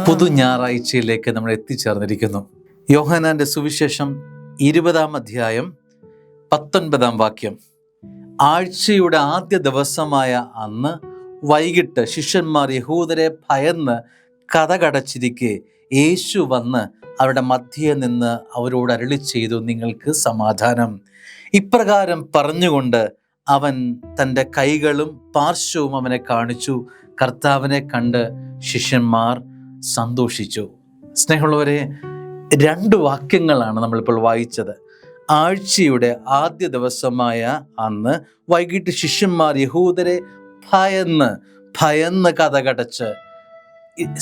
പുതു ഞായറാഴ്ചയിലേക്ക് നമ്മൾ എത്തിച്ചേർന്നിരിക്കുന്നു. യോഹന്നാന്റെ സുവിശേഷം 20-ാം അധ്യായം 19-ാം വാക്യം. ആഴ്ചയുടെ ആദ്യ ദിവസമായ അന്ന് വൈകിട്ട് ശിഷ്യന്മാർ യഹൂദരെ ഭയന്ന് കതകടച്ചിരിക്കെ യേശു വന്ന് അവരുടെ മധ്യേ നിന്ന് അവരോട് അരുളി ചെയ്തു, നിങ്ങൾക്ക് സമാധാനം. ഇപ്രകാരം പറഞ്ഞുകൊണ്ട് അവൻ തൻ്റെ കൈകളും പാർശ്വവും അവനെ കാണിച്ചു. കർത്താവിനെ കണ്ട് ശിഷ്യന്മാർ സന്തോഷിച്ചു. സ്നേഹമുള്ളവരെ, 2 വാക്യങ്ങളാണ് നമ്മളിപ്പോൾ വായിച്ചത്. ആഴ്ചയുടെ ആദ്യ ദിവസമായ അന്ന് വൈകിട്ട് ശിഷ്യന്മാർ യഹൂദരെ ഭയന്ന് കതകടച്ച്.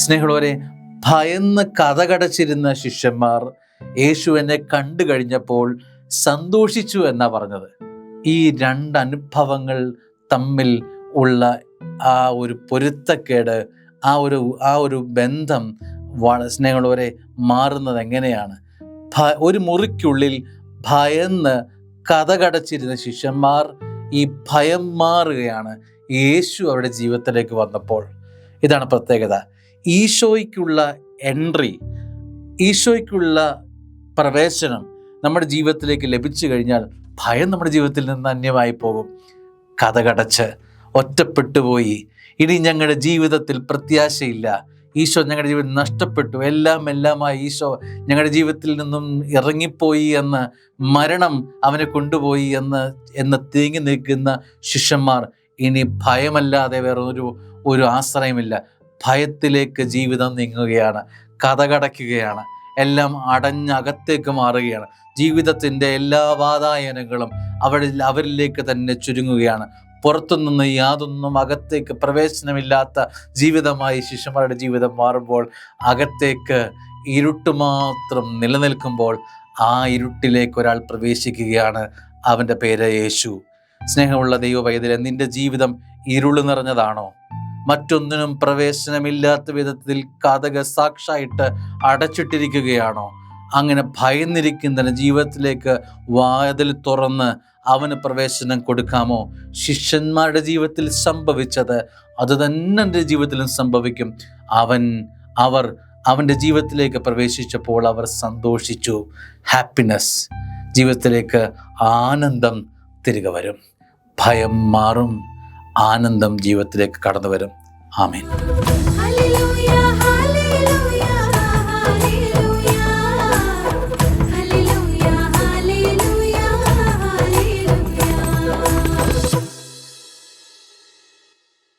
സ്നേഹമുള്ളവരെ, ഭയന്ന് കതകടച്ചിരുന്ന ശിഷ്യന്മാർ യേശുവിനെ കണ്ടു കഴിഞ്ഞപ്പോൾ സന്തോഷിച്ചു എന്നാ പറഞ്ഞത്. ഈ 2 അനുഭവങ്ങൾ തമ്മിൽ ഉള്ള ആ ഒരു പൊരുത്തക്കേട്, ആ ഒരു ബന്ധം സ്നേഹമുള്ളവരെ മാറുന്നത് എങ്ങനെയാണ്? ഒരു മുറിക്കുള്ളിൽ ഭയന്ന് കതകടച്ചിരുന്ന ശിഷ്യന്മാർ ഈ ഭയം മാറുകയാണ് യേശു അവരുടെ ജീവിതത്തിലേക്ക് വന്നപ്പോൾ. ഇതാണ് പ്രത്യേകത. ഈശോയ്ക്കുള്ള എൻട്രി, ഈശോയ്ക്കുള്ള പ്രവേശനം നമ്മുടെ ജീവിതത്തിലേക്ക് ലഭിച്ചു കഴിഞ്ഞാൽ ഭയം നമ്മുടെ ജീവിതത്തിൽ നിന്ന് അന്യമായി പോകും. കതകടച്ച് ഒറ്റപ്പെട്ടു പോയി, ഇനി ഞങ്ങളുടെ ജീവിതത്തിൽ പ്രത്യാശയില്ല, ഈശോ ഞങ്ങളുടെ ജീവിതം നഷ്ടപ്പെട്ടു, എല്ലാമായി ഈശോ ഞങ്ങളുടെ ജീവിതത്തിൽ നിന്നും ഇറങ്ങിപ്പോയി എന്ന്, മരണം അവനെ കൊണ്ടുപോയി എന്ന് തേങ്ങി നിൽക്കുന്ന ശിഷ്യന്മാർ ഇനി ഭയമല്ലാതെ വേറെ ഒരു ആശ്രയമില്ല. ഭയത്തിലേക്ക് ജീവിതം നീങ്ങുകയാണ്, കതകടയ്ക്കുകയാണ്, എല്ലാം അടഞ്ഞകത്തേക്ക് മാറുകയാണ്. ജീവിതത്തിൻ്റെ എല്ലാ വാതായനങ്ങളും അവരിലേക്ക് തന്നെ ചുരുങ്ങുകയാണ്. പുറത്തുനിന്ന് യാതൊന്നും അകത്തേക്ക് പ്രവേശനമില്ലാത്ത ജീവിതമായി ശിഷ്യന്മാരുടെ ജീവിതം മാറുമ്പോൾ, അകത്തേക്ക് ഇരുട്ട് മാത്രം നിലനിൽക്കുമ്പോൾ ആ ഇരുട്ടിലേക്ക് ഒരാൾ പ്രവേശിക്കുകയാണ്. അവൻ്റെ പേര് യേശു. സ്നേഹമുള്ള ദൈവവൈതലേ, നിന്റെ ജീവിതം ഇരുള് നിറഞ്ഞതാണോ? മറ്റൊന്നിനും പ്രവേശനമില്ലാത്ത വിധത്തിൽ കതക് സാക്ഷായിട്ട് അടച്ചിട്ടിരിക്കുകയാണോ? അങ്ങനെ ഭയന്നിരിക്കുന്ന ജീവിതത്തിലേക്ക് വാതിൽ തുറന്ന് അവന് പ്രവേശനം കൊടുക്കാമോ? ശിഷ്യന്മാരുടെ ജീവിതത്തിൽ സംഭവിച്ചത് അത് തന്നെ എൻ്റെ ജീവിതത്തിലും സംഭവിക്കും. അവൻ്റെ ജീവിതത്തിലേക്ക് പ്രവേശിച്ചപ്പോൾ അവർ സന്തോഷിച്ചു. ഹാപ്പിനെസ്, ജീവിതത്തിലേക്ക് ആനന്ദം തിരികെ വരും. ഭയം മാറും, ആനന്ദം ജീവിതത്തിലേക്ക് കടന്നു വരും. ആമേൻ.